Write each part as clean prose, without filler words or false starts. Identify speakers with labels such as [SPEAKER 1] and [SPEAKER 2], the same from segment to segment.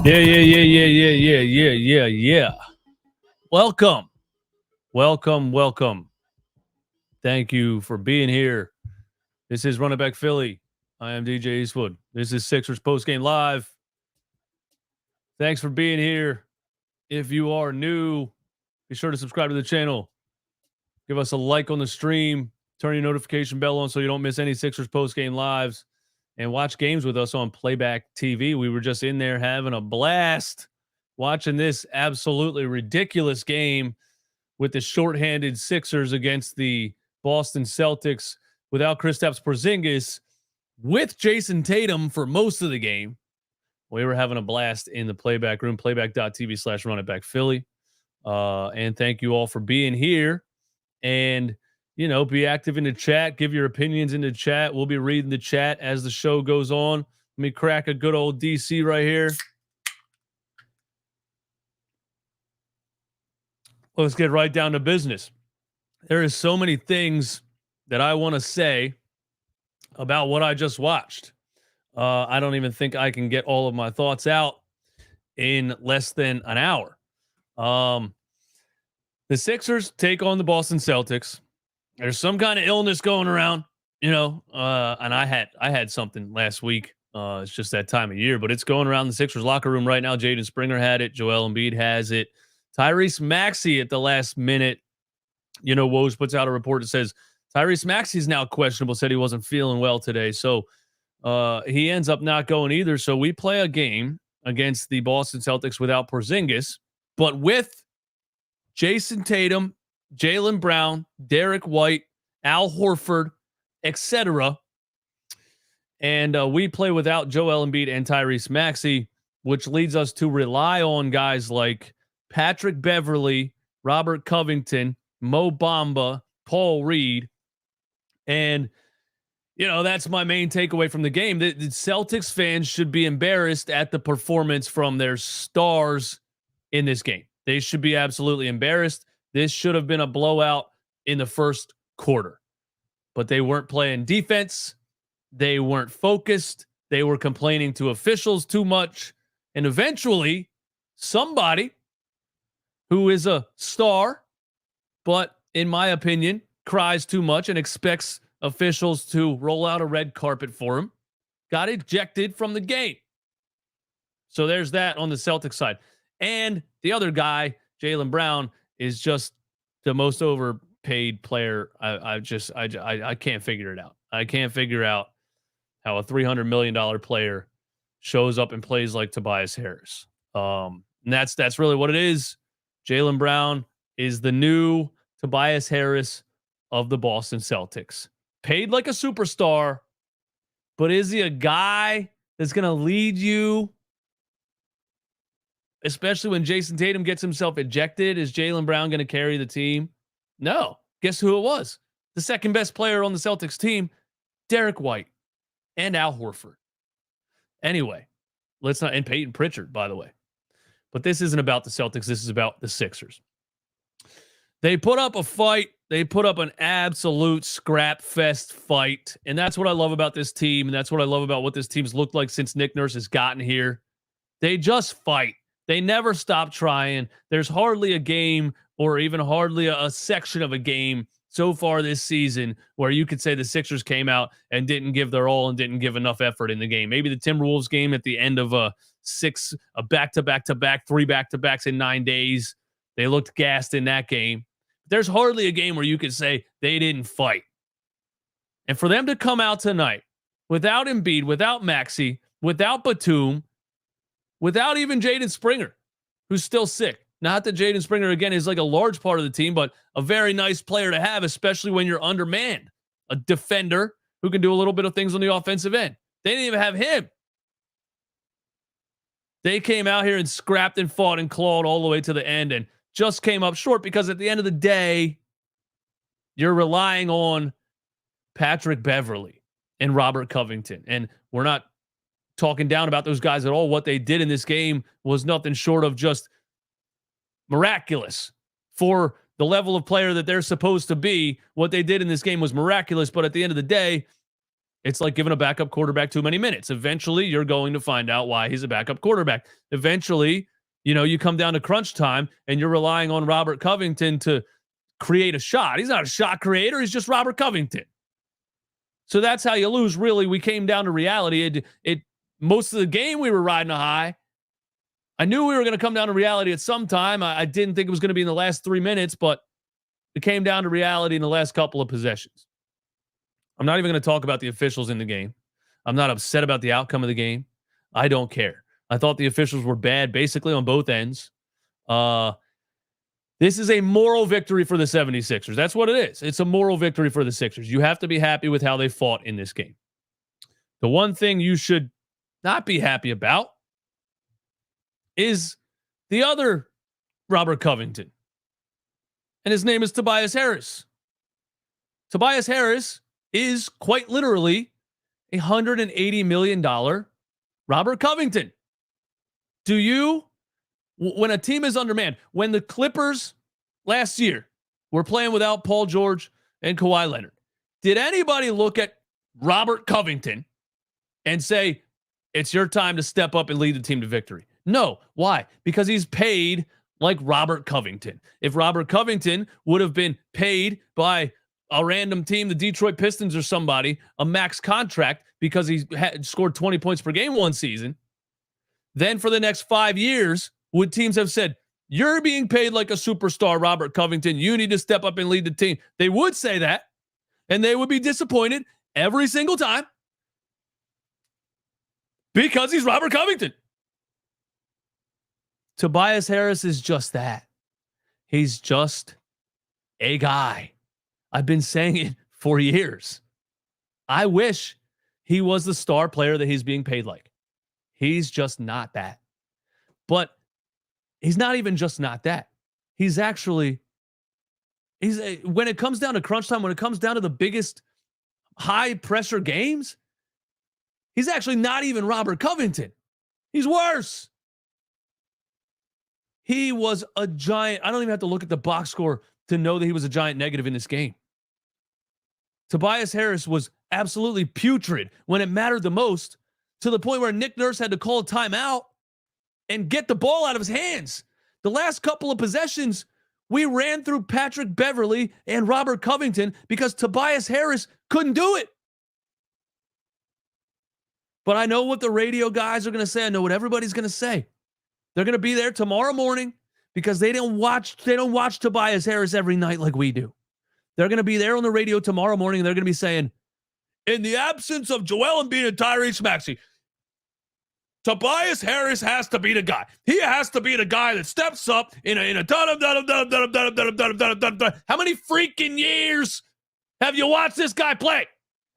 [SPEAKER 1] Yeah. Welcome. Thank you for being here. This is Running Back Philly. I am DJ Eastwood. This is Sixers Postgame Live. Thanks for being here. If you are new, be sure to subscribe to the channel. Give us a like on the stream. Turn your notification bell on so you don't miss any Sixers Postgame Lives. And watch games with us on Playback TV. We were just in there having a blast watching this absolutely ridiculous game with the shorthanded Sixers against the Boston Celtics without Kristaps Porzingis, with Jason Tatum for most of the game. We were having a blast in the playback room, playback.tv/runitbackphilly. And thank you all for being here. And, be active in the chat. Give your opinions in the chat. We'll be reading the chat as the show goes on. Let me crack a good old DC right here. Let's get right down to business. There is so many things that I want to say about what I just watched. I don't even think I can get all of my thoughts out in less than an hour. The Sixers take on the Boston Celtics. There's some kind of illness going around, and I had something last week. It's just that time of year, but it's going around the Sixers locker room right now. Jaden Springer had it. Joel Embiid has it. Tyrese Maxey at the last minute, Woj puts out a report that says Tyrese Maxey is now questionable, said he wasn't feeling well today. So he ends up not going either. So we play a game against the Boston Celtics without Porzingis, but with Jason Tatum, Jaylen Brown, Derek White, Al Horford, etc. And we play without Joel Embiid and Tyrese Maxey, which leads us to rely on guys like Patrick Beverly, Robert Covington, Mo Bamba, Paul Reed. And, that's my main takeaway from the game. The Celtics fans should be embarrassed at the performance from their stars in this game. They should be absolutely embarrassed. This should have been a blowout in the first quarter. But they weren't playing defense. They weren't focused. They were complaining to officials too much. And eventually, somebody who is a star, but in my opinion, cries too much and expects officials to roll out a red carpet for him, got ejected from the game. So there's that on the Celtics side. And the other guy, Jaylen Brown, is just the most overpaid player. I can't figure it out. I can't figure out how a $300 million player shows up and plays like Tobias Harris. And that's really what it is. Jaylen Brown is the new Tobias Harris of the Boston Celtics. Paid like a superstar, but is he a guy that's going to lead you? Especially when Jason Tatum gets himself ejected, is Jaylen Brown going to carry the team? No. Guess who it was? The second best player on the Celtics team, Derek White and Al Horford. Anyway, let's not, and Peyton Pritchard, by the way. But this isn't about the Celtics. This is about the Sixers. They put up a fight. They put up an absolute scrap fest fight. And that's what I love about this team. And that's what I love about what this team's looked like since Nick Nurse has gotten here. They just fight. They never stop trying. There's hardly a game or even hardly a section of a game so far this season where you could say the Sixers came out and didn't give their all and didn't give enough effort in the game. Maybe the Timberwolves game at the end of a back-to-back-to-back, 3 back-to-backs in 9 days. They looked gassed in that game. There's hardly a game where you could say they didn't fight. And for them to come out tonight without Embiid, without Maxey, without Batum, without even Jaden Springer, who's still sick. Not that Jaden Springer, again, is like a large part of the team, but a very nice player to have, especially when you're undermanned. A defender who can do a little bit of things on the offensive end. They didn't even have him. They came out here and scrapped and fought and clawed all the way to the end and just came up short because at the end of the day, you're relying on Patrick Beverly and Robert Covington. And we're not talking down about those guys at all. What they did in this game was nothing short of just miraculous for the level of player that they're supposed to be. What they did in this game was miraculous, but at the end of the day, It's like giving a backup quarterback too many minutes. Eventually, you're going to find out why he's a backup quarterback. Eventually, you come down to crunch time and you're relying on Robert Covington to create a shot. He's not a shot creator. He's just Robert Covington. So that's how you lose. Really, we came down to reality. Most of the game we were riding a high. I knew we were going to come down to reality at some time. I didn't think it was going to be in the last 3 minutes, but it came down to reality in the last couple of possessions. I'm not even going to talk about the officials in the game. I'm not upset about the outcome of the game. I don't care. I thought the officials were bad basically on both ends. This is a moral victory for the 76ers. That's what it is. It's a moral victory for the Sixers. You have to be happy with how they fought in this game. The one thing you should not be happy about is the other Robert Covington. And his name is Tobias Harris. Tobias Harris is quite literally $180 million Robert Covington. Do you, when a team is undermanned, when the Clippers last year were playing without Paul George and Kawhi Leonard, did anybody look at Robert Covington and say, it's your time to step up and lead the team to victory? No. Why? Because he's paid like Robert Covington. If Robert Covington would have been paid by a random team, the Detroit Pistons or somebody, a max contract because he had scored 20 points per game one season, then for the next 5 years, would teams have said, you're being paid like a superstar, Robert Covington. You need to step up and lead the team. They would say that, and they would be disappointed every single time because he's Robert Covington. Tobias Harris is just that. He's just a guy. I've been saying it for years. I wish he was the star player that he's being paid like. He's just not that. But he's not even just not that. He's actually, when it comes down to crunch time, when it comes down to the biggest high pressure games, he's actually not even Robert Covington. He's worse. He was a giant. I don't even have to look at the box score to know that he was a giant negative in this game. Tobias Harris was absolutely putrid when it mattered the most, to the point where Nick Nurse had to call a timeout and get the ball out of his hands. The last couple of possessions, we ran through Patrick Beverly and Robert Covington because Tobias Harris couldn't do it. But I know what the radio guys are going to say. I know what everybody's going to say. They're going to be there tomorrow morning because they don't watch Tobias Harris every night like we do. They're going to be there on the radio tomorrow morning, and they're going to be saying, in the absence of Joel Embiid and Tyrese Maxey, Tobias Harris has to be the guy. He has to be the guy that steps up in a How many freaking years have you watched this guy play?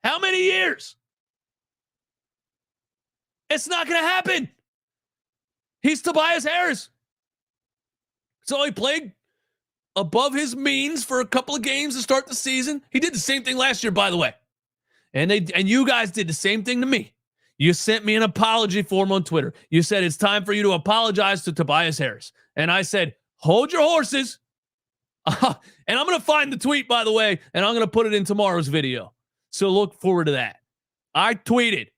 [SPEAKER 1] How many years? It's not going to happen. He's Tobias Harris. So he played above his means for a couple of games to start the season. He did the same thing last year, by the way. And you guys did the same thing to me. You sent me an apology form on Twitter. You said it's time for you to apologize to Tobias Harris. And I said, hold your horses. And I'm going to find the tweet, by the way, and I'm going to put it in tomorrow's video. So look forward to that. I tweeted,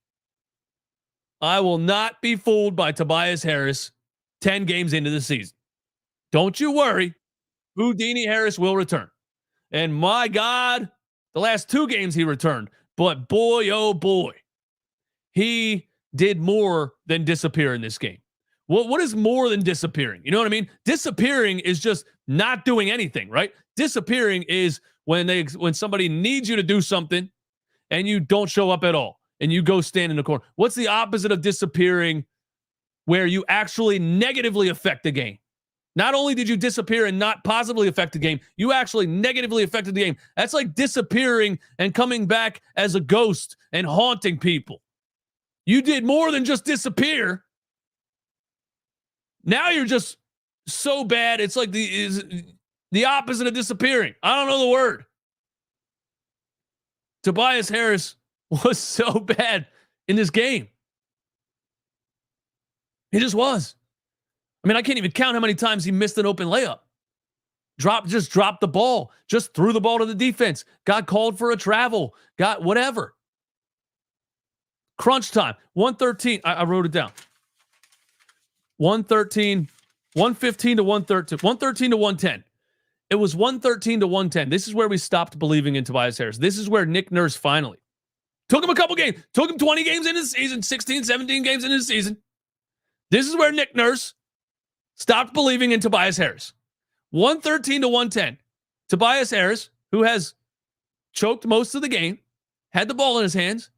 [SPEAKER 1] I will not be fooled by Tobias Harris 10 games into the season. Don't you worry. Houdini Harris will return. And my God, the last 2 games he returned. But boy, oh boy, he did more than disappear in this game. What is more than disappearing? You know what I mean? Disappearing is just not doing anything, right? Disappearing is when somebody needs you to do something and you don't show up at all and you go stand in the corner. What's the opposite of disappearing, where you actually negatively affect the game? Not only did you disappear and not positively affect the game, you actually negatively affected the game. That's like disappearing and coming back as a ghost and haunting people. You did more than just disappear. Now you're just so bad. It's like the opposite of disappearing. I don't know the word. Tobias Harris was so bad in this game. He just was. I mean, I can't even count how many times he missed an open layup. Just dropped the ball. Just threw the ball to the defense. Got called for a travel. Got whatever. Crunch time. 113. I wrote it down. 113, 115 to 113, 113 to 110. It was 113 to 110. This is where we stopped believing in Tobias Harris. This is where Nick Nurse finally took him a couple games, took him 20 games into the season, 16, 17 games into the season. This is where Nick Nurse stopped believing in Tobias Harris. 113 to 110. Tobias Harris, who has choked most of the game, had the ball in his hands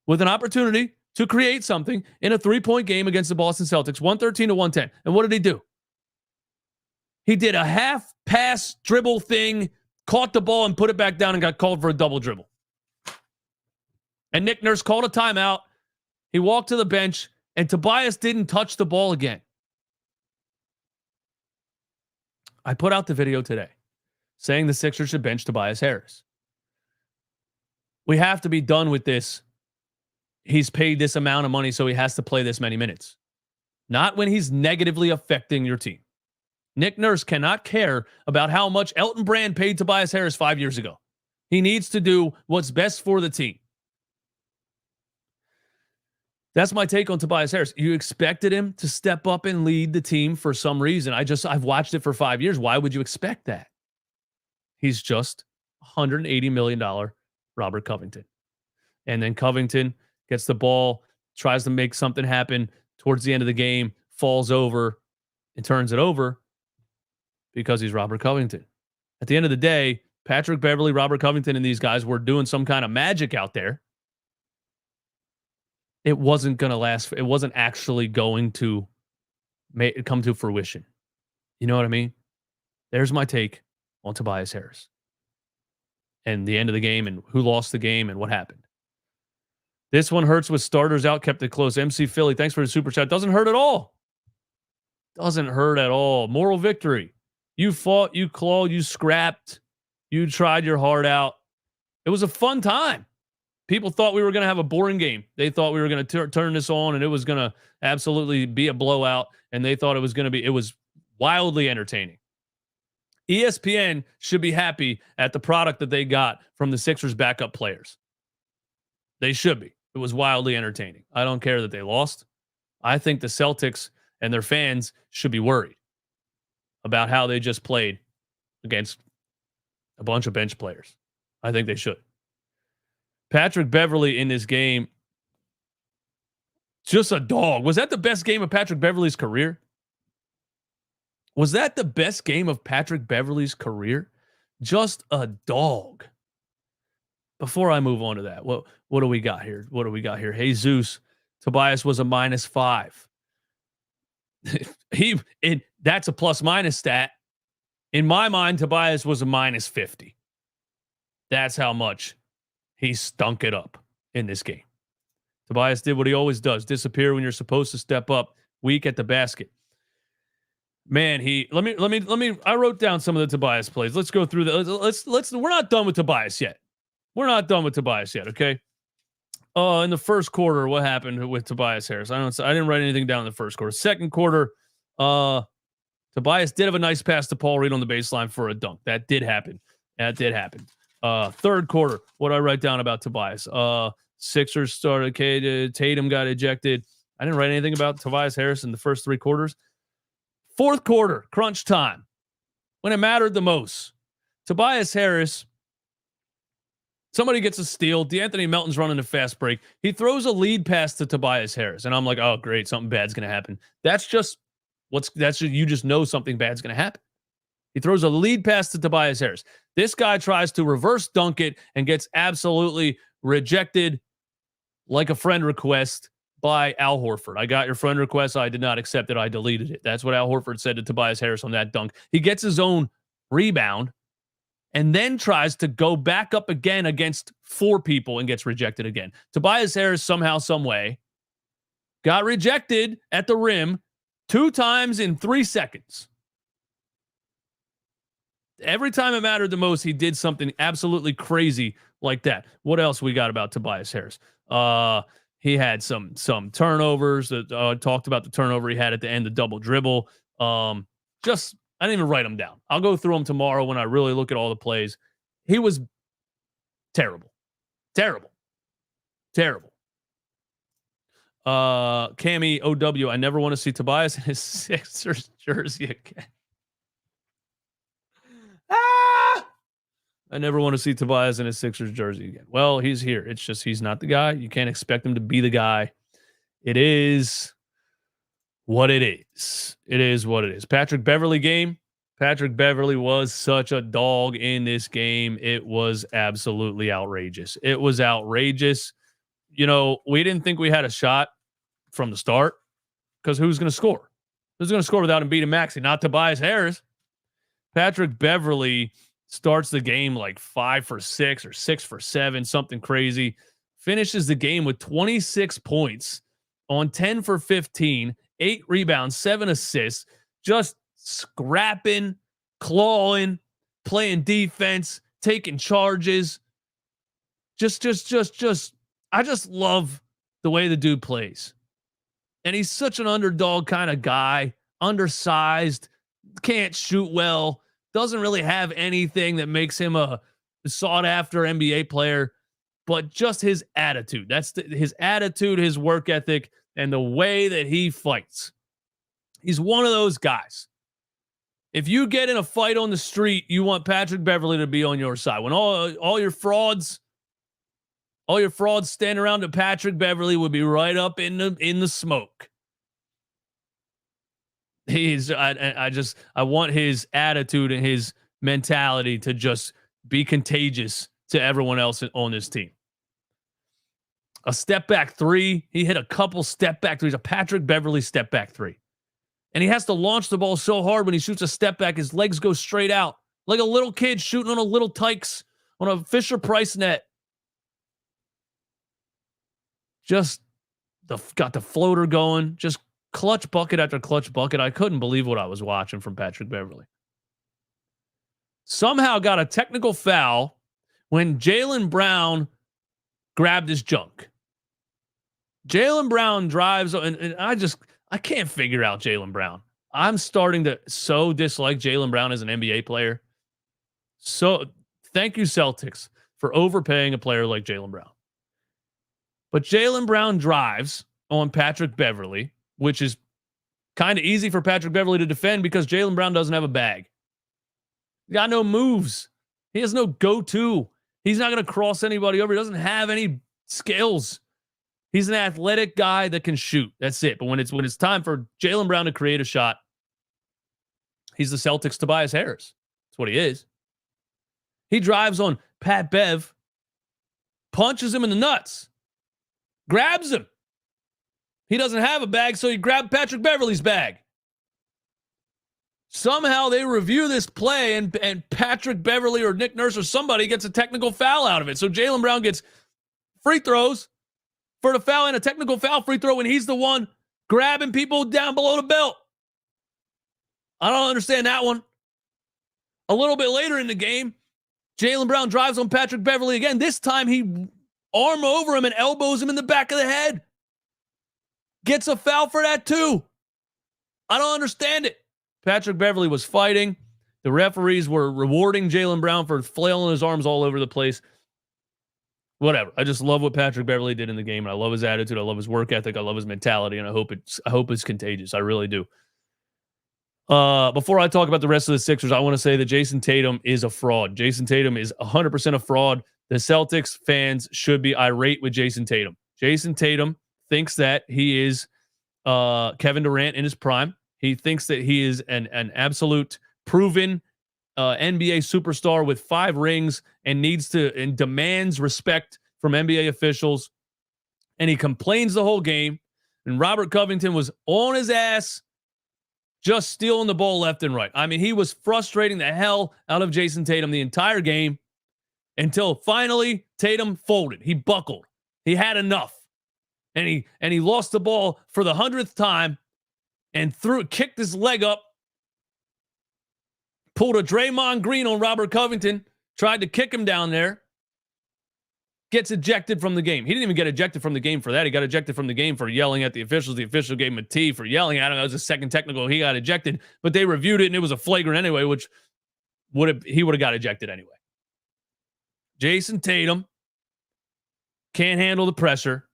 [SPEAKER 1] with an opportunity to create something in a 3-point game against the Boston Celtics, 113 to 110. And what did he do? He did a half pass dribble thing, caught the ball and put it back down and got called for a double dribble. And Nick Nurse called a timeout. He walked to the bench and Tobias didn't touch the ball again. I put out the video today saying the Sixers should bench Tobias Harris. We have to be done with this. He's paid this amount of money, so he has to play this many minutes. Not when he's negatively affecting your team. Nick Nurse cannot care about how much Elton Brand paid Tobias Harris 5 years ago. He needs to do what's best for the team. That's my take on Tobias Harris. You expected him to step up and lead the team for some reason. I've watched it for 5 years. Why would you expect that? He's just $180 million Robert Covington. And then Covington gets the ball, tries to make something happen towards the end of the game, falls over and turns it over because he's Robert Covington. At the end of the day, Patrick Beverly, Robert Covington, and these guys were doing some kind of magic out there. It wasn't going to last. It wasn't actually going to come to fruition. You know what I mean? There's my take on Tobias Harris and the end of the game and who lost the game and what happened. This one hurts with starters out, kept it close. MC Philly, thanks for the super chat. Doesn't hurt at all. Doesn't hurt at all. Moral victory. You fought, you clawed, you scrapped, you tried your heart out. It was a fun time. People thought we were going to have a boring game. They thought we were going to turn this on and it was going to absolutely be a blowout. And they thought it was wildly entertaining. ESPN should be happy at the product that they got from the Sixers backup players. They should be. It was wildly entertaining. I don't care that they lost. I think the Celtics and their fans should be worried about how they just played against a bunch of bench players. I think they should. Patrick Beverly in this game, just a dog. Was that the best game of Patrick Beverly's career? Was that the best game of Patrick Beverly's career? Just a dog. Before I move on to that, what do we got here? What do we got here? Jesus, Tobias was a -5. That's a plus-minus stat. In my mind, Tobias was a -50. That's how much he stunk it up in this game. Tobias did what he always does: disappear when you're supposed to step up. Weak at the basket. Man, let me. I wrote down some of the Tobias plays. Let's go through the. We're not done with Tobias yet. Okay. In the first quarter, what happened with Tobias Harris? I didn't write anything down in the first quarter. Second quarter, Tobias did have a nice pass to Paul Reed on the baseline for a dunk. That did happen. Third quarter, what did I write down about Tobias? Sixers started. Tatum got ejected. I didn't write anything about Tobias Harris in the first 3 quarters. Fourth quarter, crunch time, when it mattered the most. Tobias Harris, somebody gets a steal. DeAnthony Melton's running a fast break. He throws a lead pass to Tobias Harris, and I'm like, oh, great, something bad's going to happen. You just know something bad's going to happen. He throws a lead pass to Tobias Harris. This guy tries to reverse dunk it and gets absolutely rejected like a friend request by Al Horford. I got your friend request. I did not accept it. I deleted it. That's what Al Horford said to Tobias Harris on that dunk. He gets his own rebound and then tries to go back up again against 4 people and gets rejected again. Tobias Harris somehow, some way, got rejected at the rim 2 times in 3 seconds. Every time it mattered the most, he did something absolutely crazy like that. What else we got about Tobias Harris? He had some turnovers. Talked about the turnover he had at the end, the double dribble. I didn't even write them down. I'll go through them tomorrow when I really look at all the plays. He was terrible. Cammy OW, I never want to see Tobias in his Sixers jersey again. I never want to see Tobias in his Sixers jersey again. Well, he's here. It's just he's not the guy. You can't expect him to be the guy. It is what it is. It is what it is. Patrick Beverly game. Patrick Beverly was such a dog in this game. It was absolutely outrageous. It was outrageous. You know, we didn't think we had a shot from the start because who's going to score? Who's going to score without Embiid and Maxey? Not Tobias Harris. Patrick Beverly starts the game like 5 for 6 or 6 for 7, something crazy. Finishes the game with 26 points on 10 for 15, 8 rebounds, 7 assists, just scrapping, clawing, playing defense, taking charges. I just love the way the dude plays. And he's such an underdog kind of guy, undersized, can't shoot well, doesn't really have anything that makes him a sought-after NBA player, but just his attitude. That's his attitude, his work ethic, and the way that he fights. He's one of those guys. If you get in a fight on the street, you want Patrick Beverly to be on your side. When all your frauds stand around to Patrick Beverly would be right up in the smoke. I want his attitude and his mentality to just be contagious to everyone else on this team. A step back three. He hit a couple step back threes. A Patrick Beverly step back three. And he has to launch the ball so hard when he shoots a step back, his legs go straight out. Like a little kid shooting on a little Tykes on a Fisher-Price net. Just got the floater going. Just clutch bucket after clutch bucket. I couldn't believe what I was watching from Patrick Beverly. Somehow got a technical foul when Jaylen Brown grabbed his junk. Jaylen Brown drives, and I can't figure out Jaylen Brown. I'm starting to so dislike Jaylen Brown as an NBA player. So thank you, Celtics, for overpaying a player like Jaylen Brown. But Jaylen Brown drives on Patrick Beverly, which is kind of easy for Patrick Beverly to defend because Jaylen Brown doesn't have a bag. He got no moves. He has no go-to. He's not going to cross anybody over. He doesn't have any skills. He's an athletic guy that can shoot. That's it. But when it's time for Jaylen Brown to create a shot, he's the Celtics' Tobias Harris. That's what he is. He drives on Pat Bev, punches him in the nuts, grabs him. He doesn't have a bag, so he grabbed Patrick Beverly's bag. Somehow they review this play, and Patrick Beverly or Nick Nurse or somebody gets a technical foul out of it. So Jaylen Brown gets free throws for the foul and a technical foul free throw when he's the one grabbing people down below the belt. I don't understand that one. A little bit later in the game, Jaylen Brown drives on Patrick Beverly again. This time he arm over him and elbows him in the back of the head. Gets a foul for that too. I don't understand it. Patrick Beverly was fighting. The referees were rewarding Jaylen Brown for flailing his arms all over the place. Whatever. I just love what Patrick Beverly did in the game. And I love his attitude. I love his work ethic. I love his mentality. And I hope it's contagious. I really do. Before I talk about the rest of the Sixers, I want to say that Jason Tatum is a fraud. Jason Tatum is 100% a fraud. The Celtics fans should be irate with Jason Tatum. Jason Tatum thinks that he is Kevin Durant in his prime. He thinks that he is an absolute proven NBA superstar with 5 rings and demands respect from NBA officials. And he complains the whole game. And Robert Covington was on his ass, just stealing the ball left and right. I mean, he was frustrating the hell out of Jason Tatum the entire game until finally Tatum folded. He buckled. He had enough. And he lost the ball for the 100th time and kicked his leg up, pulled a Draymond Green on Robert Covington, tried to kick him down there, gets ejected from the game. He didn't even get ejected from the game for that. He got ejected from the game for yelling at the officials. The official gave him a T for yelling at him. That was a second technical. He got ejected, but they reviewed it and it was a flagrant anyway, which he would have got ejected anyway. Jason Tatum can't handle the pressure.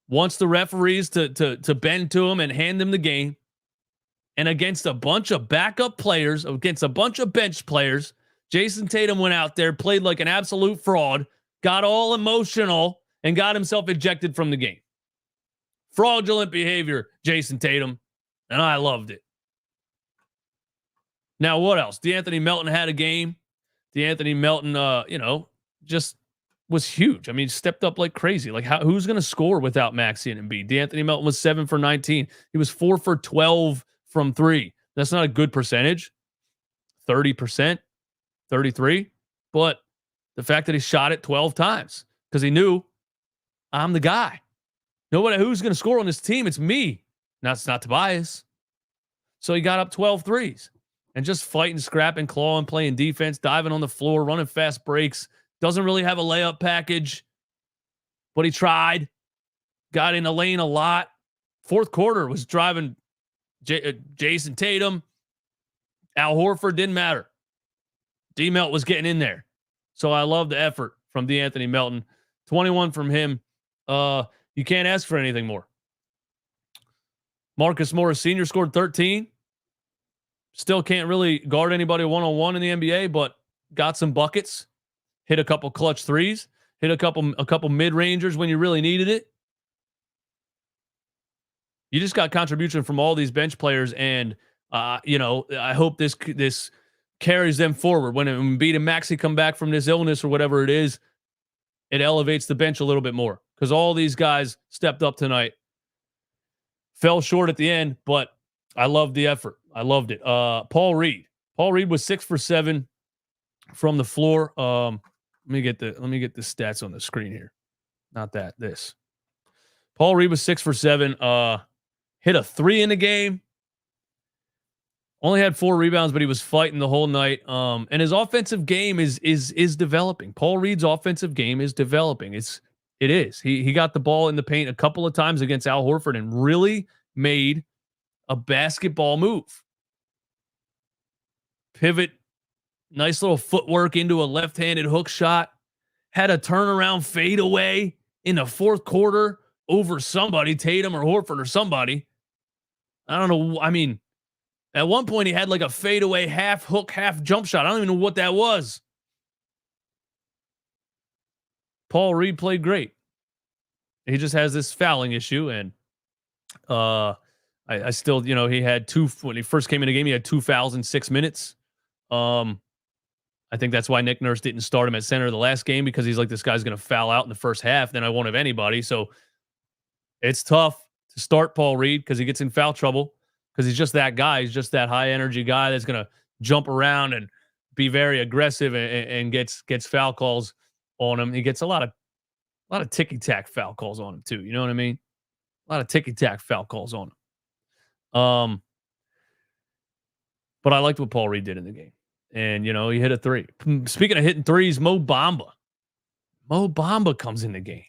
[SPEAKER 1] wants the referees to bend to him and hand them the game. And against a bunch of backup players, against a bunch of bench players, Jason Tatum went out there, played like an absolute fraud, got all emotional, and got himself ejected from the game. Fraudulent behavior, Jason Tatum, and I loved it. Now, what else? DeAnthony Melton had a game. DeAnthony Melton, just was huge. I mean, stepped up like crazy. Like, who's going to score without Maxey and Embiid? DeAnthony Melton was 7 for 19. He was 4 for 12 from 3. That's not a good percentage. 30%, 33. But the fact that he shot it 12 times because he knew I'm the guy. Nobody who's going to score on this team. It's me. It's not Tobias. So he got up 12 threes and just fighting, scrapping, clawing, playing defense, diving on the floor, running fast breaks. Doesn't really have a layup package, but he tried. Got in the lane a lot. Fourth quarter was driving Jason Tatum. Al Horford didn't matter. D-Melt was getting in there. So I love the effort from DeAnthony Melton. 21 from him. You can't ask for anything more. Marcus Morris Sr. scored 13. Still can't really guard anybody one-on-one in the NBA, but got some buckets. Hit a couple clutch threes. Hit a couple mid-rangers when you really needed it. You just got contribution from all these bench players, and I hope this carries them forward. When Embiid and Maxey come back from this illness or whatever it is, it elevates the bench a little bit more because all these guys stepped up tonight. Fell short at the end, but I loved the effort. I loved it. Paul Reed. Paul Reed was 6 for 7 from the floor. Let me get the stats on the screen here. Not that. This. Paul Reed was 6 for 7. Hit a 3 in the game. Only had 4 rebounds, but he was fighting the whole night. And his offensive game is developing. Paul Reed's offensive game is developing. It is. He got the ball in the paint a couple of times against Al Horford and really made a basketball move. Pivot, nice little footwork into a left-handed hook shot. Had a turnaround fadeaway in the fourth quarter over somebody, Tatum or Horford or somebody. I don't know. I mean, at one point he had like a fadeaway half hook, half jump shot. I don't even know what that was. Paul Reed played great. He just has this fouling issue, and I still, he had 2 when he first came in the game. He had 2 fouls in 6 minutes. I think that's why Nick Nurse didn't start him at center the last game, because he's like, this guy's going to foul out in the first half. Then I won't have anybody. So it's tough to start Paul Reed because he gets in foul trouble because he's just that guy. He's just that high energy guy that's going to jump around and be very aggressive and gets foul calls on him. He gets a lot of ticky-tack foul calls on him too. You know what I mean? A lot of ticky-tack foul calls on him. But I liked what Paul Reed did in the game. And, he hit a 3. Speaking of hitting threes, Mo Bamba. Mo Bamba comes in the game.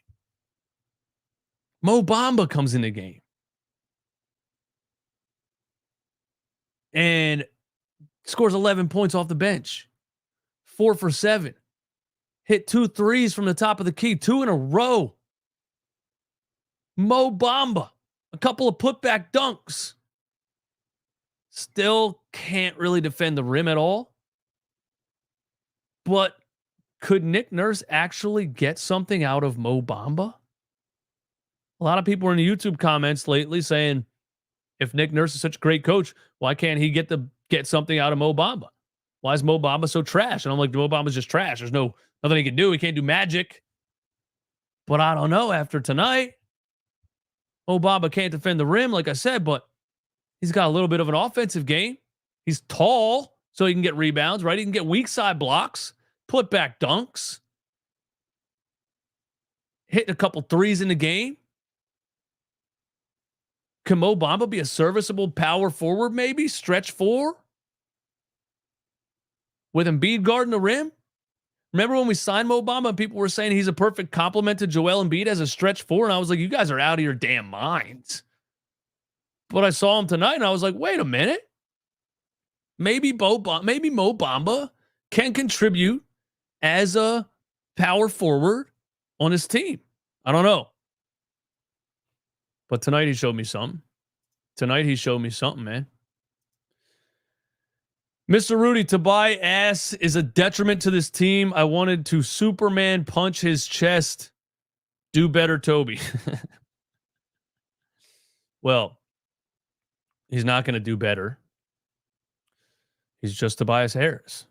[SPEAKER 1] And scores 11 points off the bench. 4 for 7. Hit 2 threes from the top of the key. 2 in a row. Mo Bamba. A couple of putback dunks. Still can't really defend the rim at all. But could Nick Nurse actually get something out of Mo Bamba? A lot of people are in the YouTube comments lately saying, if Nick Nurse is such a great coach, why can't he get something out of Mo Bamba? Why is Mo Bamba so trash? And I'm like, Mo Bamba's just trash. There's nothing he can do. He can't do magic. But I don't know. After tonight, Mo Bamba can't defend the rim, like I said, but he's got a little bit of an offensive game. He's tall, so he can get rebounds, right? He can get weak side blocks, put back dunks, hitting a couple threes in the game. Can Mo Bamba be a serviceable power forward, maybe? Stretch 4? With Embiid guarding the rim? Remember when we signed Mo Bamba and people were saying he's a perfect complement to Joel Embiid as a stretch 4? And I was like, you guys are out of your damn minds. But I saw him tonight and I was like, wait a minute. Maybe Mo Bamba can contribute as a power forward on his team. I don't know. But tonight he showed me something. Man. Mr. Rudy, Tobias is a detriment to this team. I wanted to Superman punch his chest. Do better, Toby. Well, he's not going to do better. He's just Tobias Harris.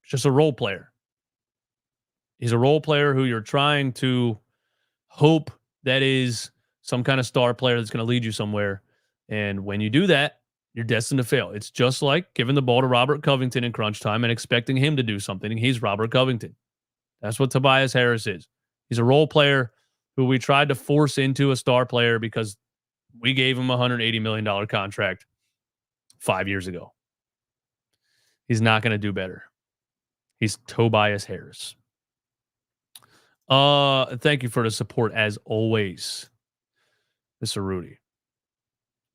[SPEAKER 1] He's just a role player. He's a role player who you're trying to hope that is some kind of star player that's going to lead you somewhere. And when you do that, you're destined to fail. It's just like giving the ball to Robert Covington in crunch time and expecting him to do something. He's Robert Covington. That's what Tobias Harris is. He's a role player who we tried to force into a star player because we gave him a $180 million contract 5 years ago. He's not going to do better. He's Tobias Harris. Thank you for the support as always, Mr. Rudy.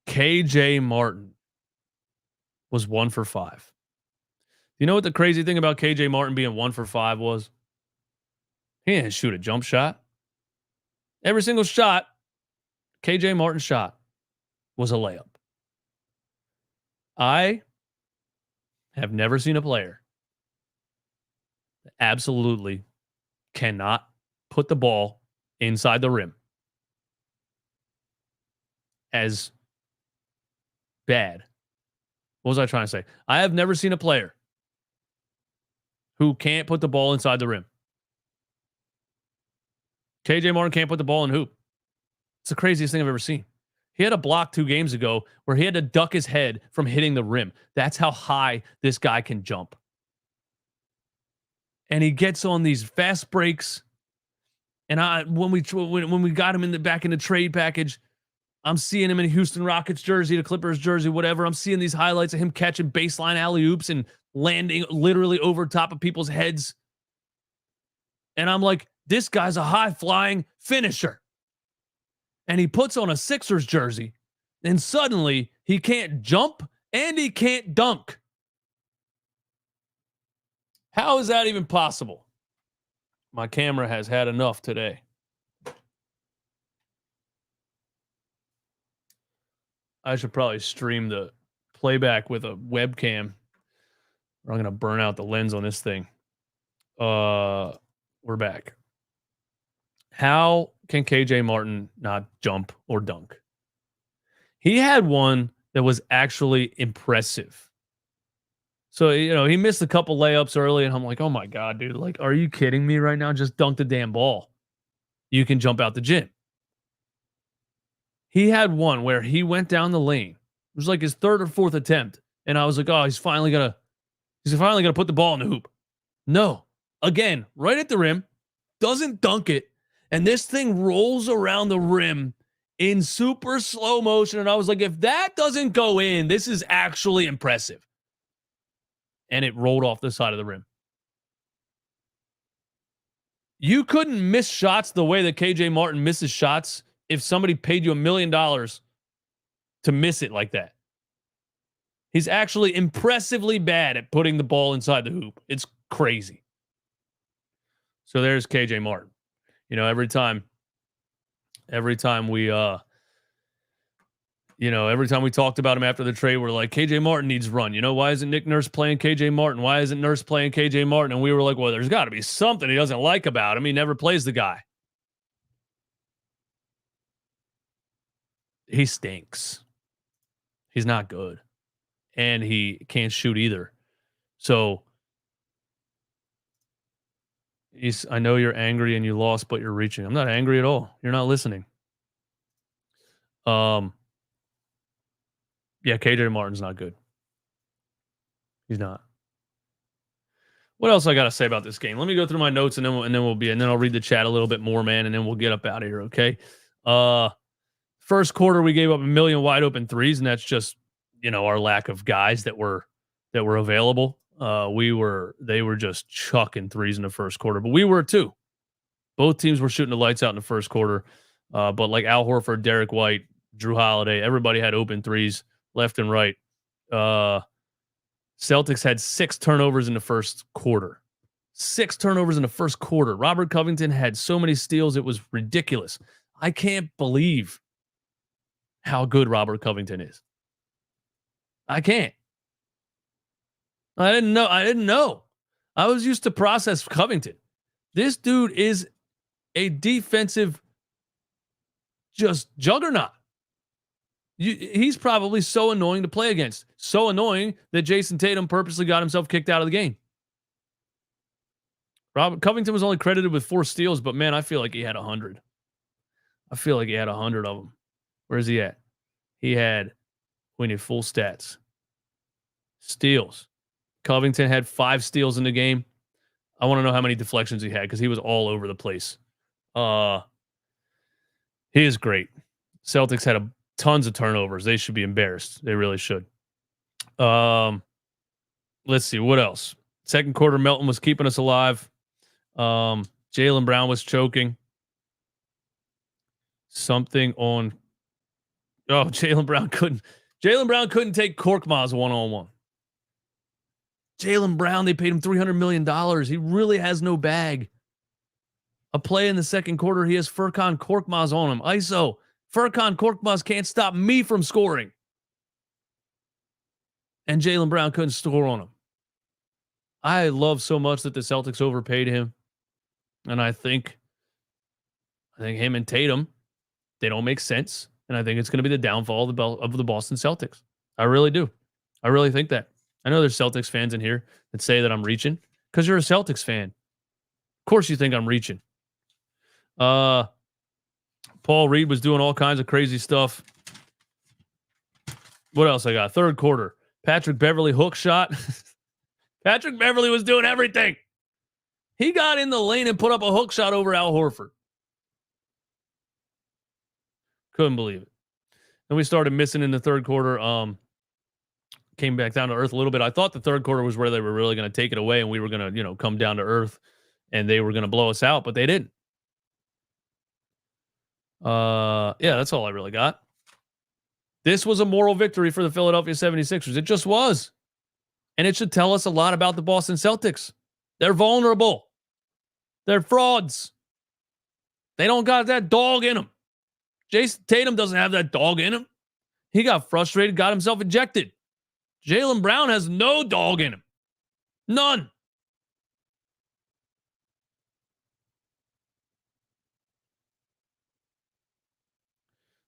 [SPEAKER 1] KJ Martin was 1 for 5. You know what the crazy thing about KJ Martin being 1 for 5 was? He didn't shoot a jump shot. Every single shot KJ Martin shot was a layup. I have never seen a player that absolutely cannot put the ball inside the rim as bad. What was I trying to say? I have never seen a player who can't put the ball inside the rim. KJ Martin can't put the ball in hoop. It's the craziest thing I've ever seen. He had a block 2 games ago where he had to duck his head from hitting the rim. That's how high this guy can jump. And he gets on these fast breaks. And when we got him back in the trade package, I'm seeing him in a Houston Rockets jersey, the Clippers jersey, whatever. I'm seeing these highlights of him catching baseline alley-oops and landing literally over top of people's heads. And I'm like, this guy's a high-flying finisher. And he puts on a Sixers jersey, and suddenly he can't jump and he can't dunk. How is that even possible? My camera has had enough today. I should probably stream the playback with a webcam, or I'm going to burn out the lens on this thing. We're back. How can KJ Martin not jump or dunk? He had one that was actually impressive. So, he missed a couple layups early, and I'm like, oh my God, dude. Like, are you kidding me right now? Just dunk the damn ball. You can jump out the gym. He had one where he went down the lane. It was like his 3rd or 4th attempt. And I was like, oh, he's finally gonna put the ball in the hoop. No. Again, right at the rim, doesn't dunk it. And this thing rolls around the rim in super slow motion. And I was like, if that doesn't go in, this is actually impressive. And it rolled off the side of the rim. You couldn't miss shots the way that KJ Martin misses shots if somebody paid you $1 million to miss it like that. He's actually impressively bad at putting the ball inside the hoop. It's crazy. So there's KJ Martin. Every time we every time we talked about him after the trade, we're like, KJ Martin needs run. Why isn't Nick Nurse playing KJ Martin? Why isn't Nurse playing KJ Martin? And we were like, well, there's got to be something he doesn't like about him. He never plays the guy. He stinks. He's not good. And he can't shoot either. So I know you're angry and you lost, but you're reaching. I'm not angry at all. You're not listening. Yeah, KJ Martin's not good. He's not. What else I got to say about this game? Let me go through my notes and then I'll read the chat a little bit more, man, and then we'll get up out of here, okay? First quarter we gave up 1 million wide open threes, and that's just, our lack of guys that were available. They were just chucking threes in the first quarter, but we were too. Both teams were shooting the lights out in the first quarter. But like Al Horford, Derek White, Drew Holiday, everybody had open threes left and right. Celtics had 6 turnovers in the first quarter. 6 turnovers in the first quarter. Robert Covington had so many steals, it was ridiculous. I can't believe how good Robert Covington is. I can't. I didn't know. I was used to process Covington. This dude is a defensive just juggernaut. He's probably so annoying to play against. So annoying that Jason Tatum purposely got himself kicked out of the game. Robert Covington was only credited with 4 steals, but man, I feel like he had 100. I feel like he had 100 of them. Where's he at? He had, we need full stats. Steals. Covington had 5 steals in the game. I want to know how many deflections he had because he was all over the place. He is great. Celtics had tons of turnovers. They should be embarrassed. They really should. Let's see. What else? Second quarter, Melton was keeping us alive. Jaylen Brown was choking. Something on. Oh, Jaylen Brown couldn't take Korkmaz one-on-one. Jaylen Brown, they paid him $300 million. He really has no bag. A play in the second quarter, he has Furkan Korkmaz on him. ISO. Furkan Korkmaz can't stop me from scoring. And Jaylen Brown couldn't score on him. I love so much that the Celtics overpaid him. And I think him and Tatum, they don't make sense. And I think it's going to be the downfall of the Boston Celtics. I really do. I really think that. I know there's Celtics fans in here that say that I'm reaching because you're a Celtics fan. Of course you think I'm reaching. Paul Reed was doing all kinds of crazy stuff. What else I got? Third quarter. Patrick Beverly hook shot. Patrick Beverly was doing everything. He got in the lane and put up a hook shot over Al Horford. Couldn't believe it. And we started missing in the third quarter. Came back down to earth a little bit. I thought the third quarter was where they were really going to take it away and we were going to, come down to earth and they were going to blow us out, but they didn't. Yeah, that's all I really got. This was a moral victory for the Philadelphia 76ers. It just was. And it should tell us a lot about the Boston Celtics. They're vulnerable. They're frauds. They don't got that dog in them. Jason Tatum doesn't have that dog in him. He got frustrated, got himself ejected. Jaylen Brown has no dog in him. None.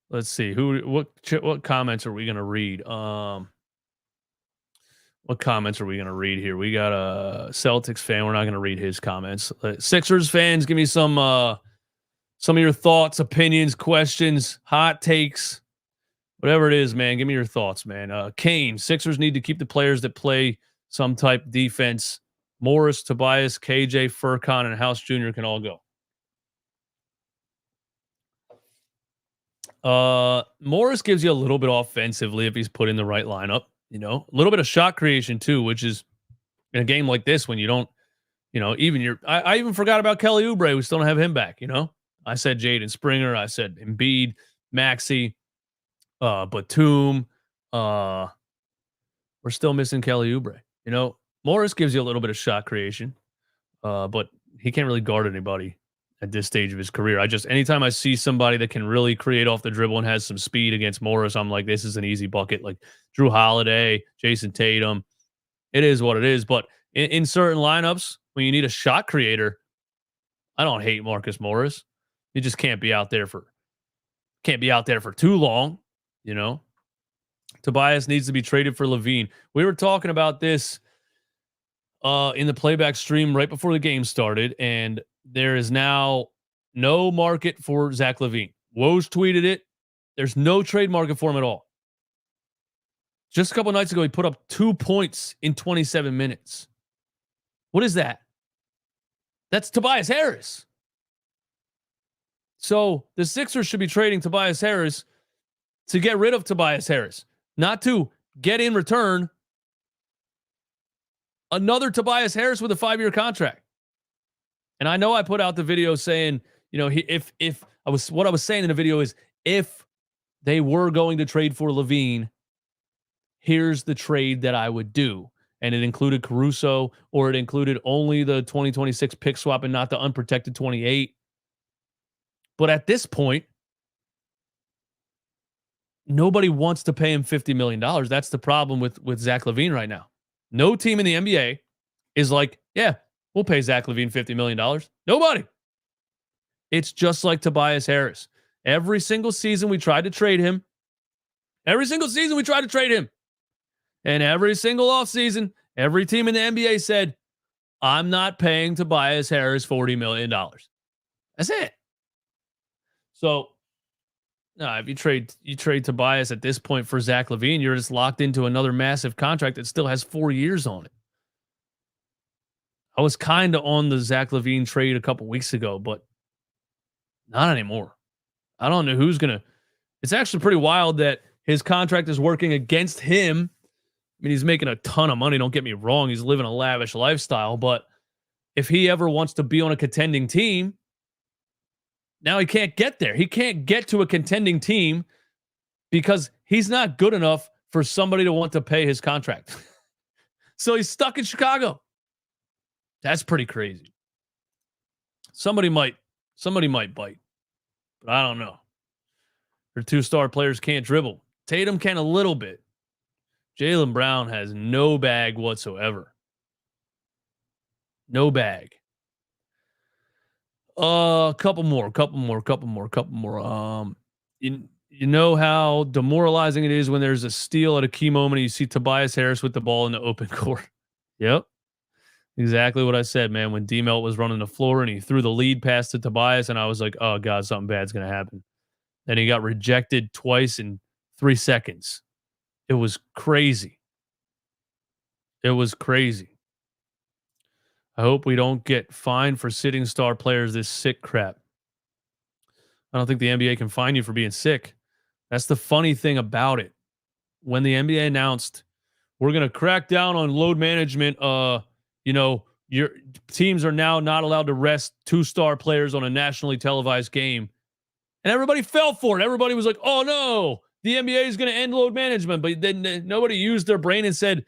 [SPEAKER 1] Let's see. What comments are we going to read? What comments are we going to read here? We got a Celtics fan. We're not going to read his comments. Sixers fans, give me some of your thoughts, opinions, questions, hot takes, whatever it is, man. Give me your thoughts, man. Kane, Sixers need to keep the players that play some type of defense. Morris, Tobias, KJ, Furkan, and House Jr. can all go. Morris gives you a little bit offensively if he's put in the right lineup, a little bit of shot creation too, which is in a game like this when you don't, even I even forgot about Kelly Oubre. We still don't have him back, I said Jaden Springer. I said Embiid, Maxey, Batum. We're still missing Kelly Oubre. Morris gives you a little bit of shot creation, but he can't really guard anybody at this stage of his career. Anytime I see somebody that can really create off the dribble and has some speed against Morris, I'm like, this is an easy bucket. Like Drew Holiday, Jason Tatum. It is what it is. But in certain lineups, when you need a shot creator, I don't hate Marcus Morris. He just can't be out there for too long, Tobias needs to be traded for Levine. We were talking about this in the playback stream right before the game started, and there is now no market for Zach LaVine. Woj tweeted it. There's no trade market for him at all. Just a couple nights ago, he put up 2 points in 27 minutes. What is that? That's Tobias Harris. So the Sixers should be trading Tobias Harris to get rid of Tobias Harris, not to get in return another Tobias Harris with a 5-year contract. And I know I put out the video saying, what I was saying in the video is if they were going to trade for Levine, here's the trade that I would do. And it included Caruso, or it included only the 2026 pick swap and not the unprotected 28. But at this point, nobody wants to pay him $50 million. That's the problem with Zach LaVine right now. No team in the NBA is like, yeah, we'll pay Zach LaVine $50 million. Nobody. It's just like Tobias Harris. Every single season we tried to trade him. And every single offseason, every team in the NBA said, I'm not paying Tobias Harris $40 million. That's it. So, no, if you trade Tobias at this point for Zach LaVine, you're just locked into another massive contract that still has 4 years on it. I was kind of on the Zach LaVine trade a couple weeks ago, but not anymore. I don't know who's going to. It's actually pretty wild that his contract is working against him. I mean, he's making a ton of money. Don't get me wrong. He's living a lavish lifestyle. But if he ever wants to be on a contending team, now he can't get there. He can't get to a contending team because he's not good enough for somebody to want to pay his contract. So he's stuck in Chicago. That's pretty crazy. Somebody might bite, but I don't know. Their 2-star players can't dribble. Tatum can a little bit. Jaylen Brown has no bag whatsoever. No bag. Couple more. You know how demoralizing it is when there's a steal at a key moment and you see Tobias Harris with the ball in the open court. Yep. Exactly what I said, man. When D-Melt was running the floor and he threw the lead pass to Tobias, and I was like, oh, God, something bad's going to happen. Then he got rejected twice in 3 seconds. It was crazy. I hope we don't get fined for sitting star players this sick crap. I don't think the NBA can fine you for being sick. That's the funny thing about it. When the NBA announced, we're going to crack down on load management, your teams are now not allowed to rest 2-star players on a nationally televised game. And everybody fell for it. Everybody was like, oh, no, the NBA is going to end load management. But then nobody used their brain and said,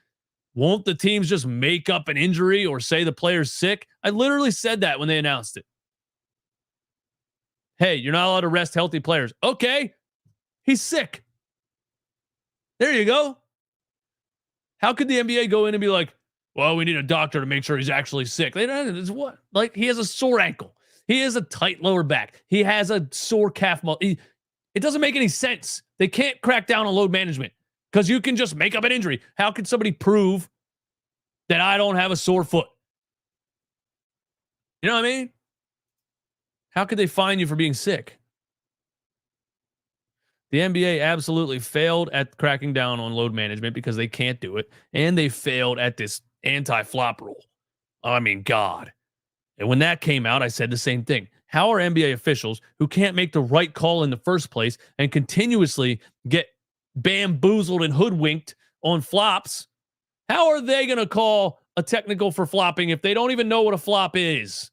[SPEAKER 1] won't the teams just make up an injury or say the player's sick? I literally said that when they announced it. Hey, you're not allowed to rest healthy players. Okay, he's sick. There you go. How could the NBA go in and be like, well, we need a doctor to make sure he's actually sick? It's what? Like, he has a sore ankle. He has a tight lower back. He has a sore calf muscle. It doesn't make any sense. They can't crack down on load management because you can just make up an injury. How can somebody prove that I don't have a sore foot? You know what I mean? How could they fine you for being sick? The NBA absolutely failed at cracking down on load management because they can't do it. And they failed at this anti-flop rule. I mean, God. And when that came out, I said the same thing. How are NBA officials who can't make the right call in the first place and continuously get bamboozled and hoodwinked on flops, how are they going to call a technical for flopping if they don't even know what a flop is?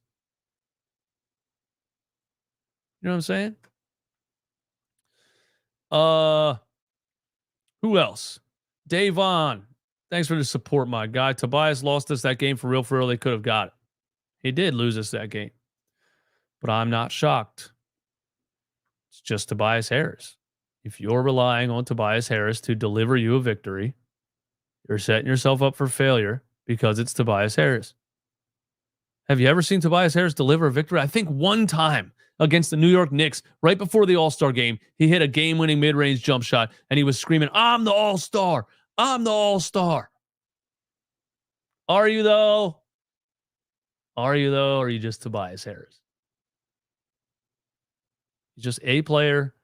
[SPEAKER 1] You know what I'm saying? Who else? Davon. Thanks for the support, my guy. Tobias lost us that game for real. They could have got it. He did lose us that game. But I'm not shocked. It's just Tobias Harris. If you're relying on Tobias Harris to deliver you a victory, you're setting yourself up for failure because it's Tobias Harris. Have you ever seen Tobias Harris deliver a victory? I think one time against the New York Knicks, right before the All-Star game, he hit a game-winning mid-range jump shot, and he was screaming, I'm the All-Star. I'm the All-Star. Are you, though? Or are you just Tobias Harris? He's just a player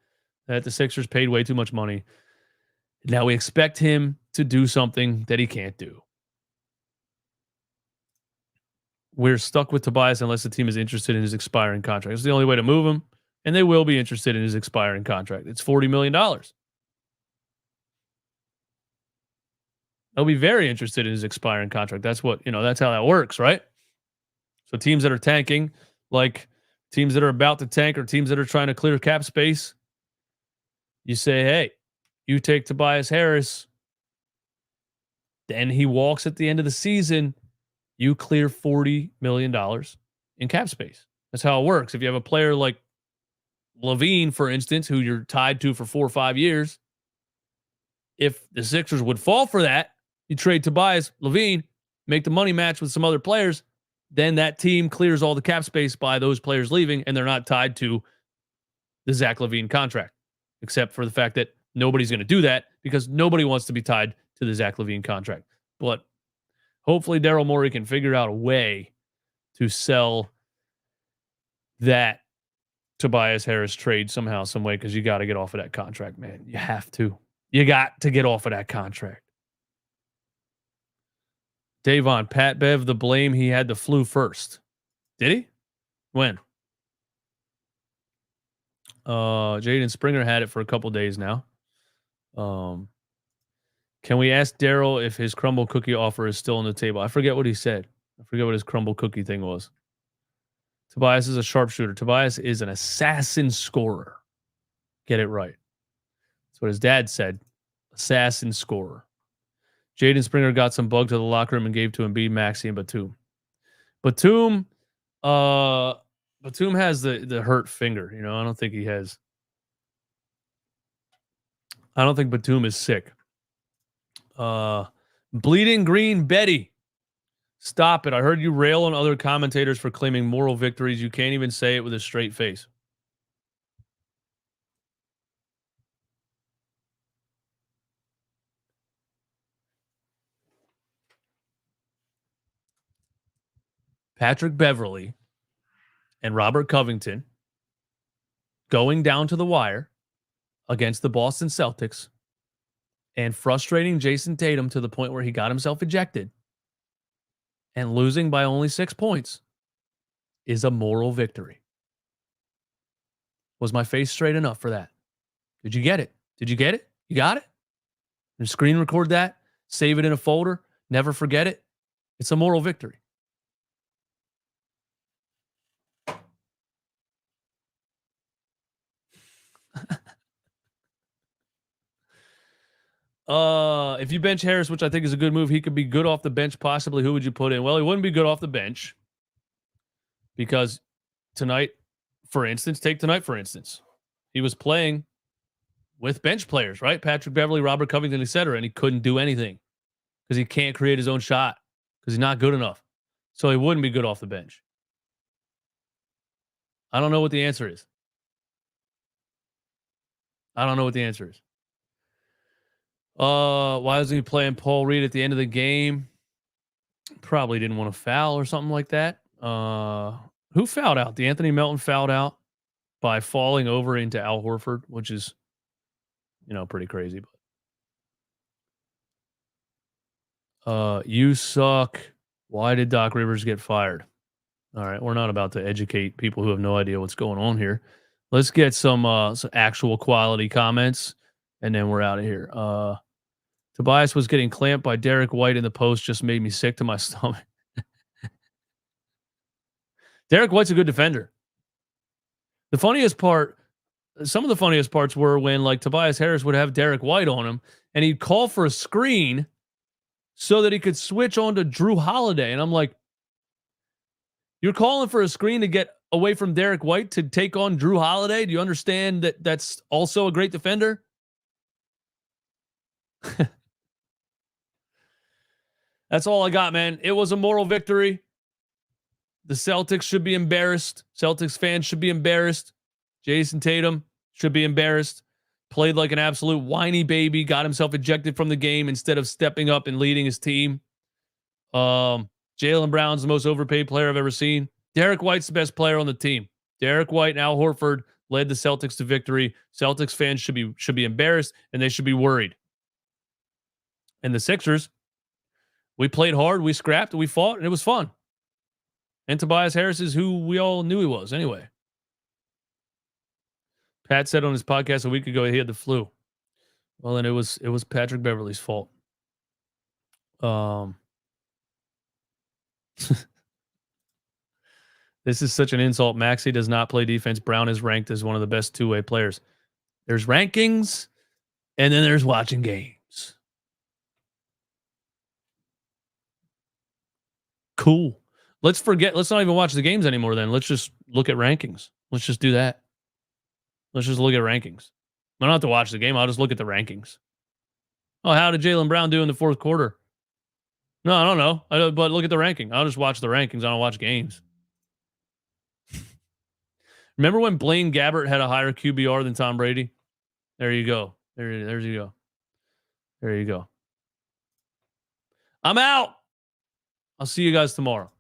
[SPEAKER 1] that the Sixers paid way too much money. Now we expect him to do something that he can't do. We're stuck with Tobias unless the team is interested in his expiring contract. It's the only way to move him, and they will be interested in his expiring contract. It's $40 million. They'll be very interested in his expiring contract. That's what, that's how that works, right? So teams that are tanking, like teams that are about to tank or teams that are trying to clear cap space, you say, hey, you take Tobias Harris, then he walks at the end of the season, you clear $40 million in cap space. That's how it works. If you have a player like LaVine, for instance, who you're tied to for 4 or 5 years, if the Sixers would fall for that, you trade Tobias, LaVine, make the money match with some other players, then that team clears all the cap space by those players leaving, and they're not tied to the Zach LaVine contract, except for the fact that nobody's going to do that because nobody wants to be tied to the Zach LaVine contract. But hopefully Daryl Morey can figure out a way to sell that Tobias Harris trade somehow, some way, because you got to get off of that contract, man. You have to. You got to get off of that contract. Davon, Pat Bev, the blame, he had the flu first. Did he? When? Jaden Springer had it for a couple days now. Can we ask Daryl if his crumble cookie offer is still on the table? I forget what he said. I forget what his crumble cookie thing was. Tobias is a sharpshooter. Tobias is an assassin scorer. Get it right. That's what his dad said. Assassin scorer. Jaden Springer got some bug to the locker room and gave to Embiid, Maxey, and Batum. Batum has the hurt finger. You know, I don't think he has. I don't think Batum is sick. Bleeding Green Betty. Stop it. I heard you rail on other commentators for claiming moral victories. You can't even say it with a straight face. Patrick Beverly and Robert Covington going down to the wire against the Boston Celtics and frustrating Jason Tatum to the point where he got himself ejected and losing by only 6 points is a moral victory. Was my face straight enough for that? Did you get it? Did you get it? You got it? And screen record that, save it in a folder, never forget it. It's a moral victory. If you bench Harris, which I think is a good move, he could be good off the bench possibly. Who would you put in? Well, he wouldn't be good off the bench because tonight, for instance, he was playing with bench players, right? Patrick Beverly, Robert Covington, etc., and he couldn't do anything because he can't create his own shot because he's not good enough. So he wouldn't be good off the bench. I don't know what the answer is. Why wasn't he playing Paul Reed at the end of the game? Probably didn't want to foul or something like that. Who fouled out? D'Anthony Melton fouled out by falling over into Al Horford, which is, pretty crazy. But you suck. Why did Doc Rivers get fired? All right, we're not about to educate people who have no idea what's going on here. Let's get some actual quality comments, and then we're out of here. Tobias was getting clamped by Derek White in the post. Just made me sick to my stomach. Derek White's a good defender. Some of the funniest parts were when Tobias Harris would have Derek White on him, and he'd call for a screen so that he could switch on to Drew Holiday. And I'm like, you're calling for a screen to get away from Derek White to take on Drew Holiday? Do you understand that that's also a great defender? That's all I got, man. It was a moral victory. The Celtics should be embarrassed. Celtics fans should be embarrassed. Jason Tatum should be embarrassed. Played like an absolute whiny baby. Got himself ejected from the game instead of stepping up and leading his team. Jaylen Brown's the most overpaid player I've ever seen. Derek White's the best player on the team. Derek White and Al Horford led the Celtics to victory. Celtics fans should be embarrassed, and they should be worried. And the Sixers, we played hard, we scrapped, we fought, and it was fun. And Tobias Harris is who we all knew he was anyway. Pat said on his podcast a week ago he had the flu. Well, then it was Patrick Beverly's fault. This is such an insult. Maxey does not play defense. Brown is ranked as one of the best two-way players. There's rankings, and then there's watching games. Cool. Let's not even watch the games anymore then. Let's just look at rankings. Let's just do that. Let's just look at rankings. I don't have to watch the game. I'll just look at the rankings. Oh, how did Jaylen Brown do in the fourth quarter? No, I don't know. But look at the ranking. I'll just watch the rankings. I don't watch games. Remember when Blaine Gabbert had a higher QBR than Tom Brady? There you go. There you go. There you go. I'm out. I'll see you guys tomorrow.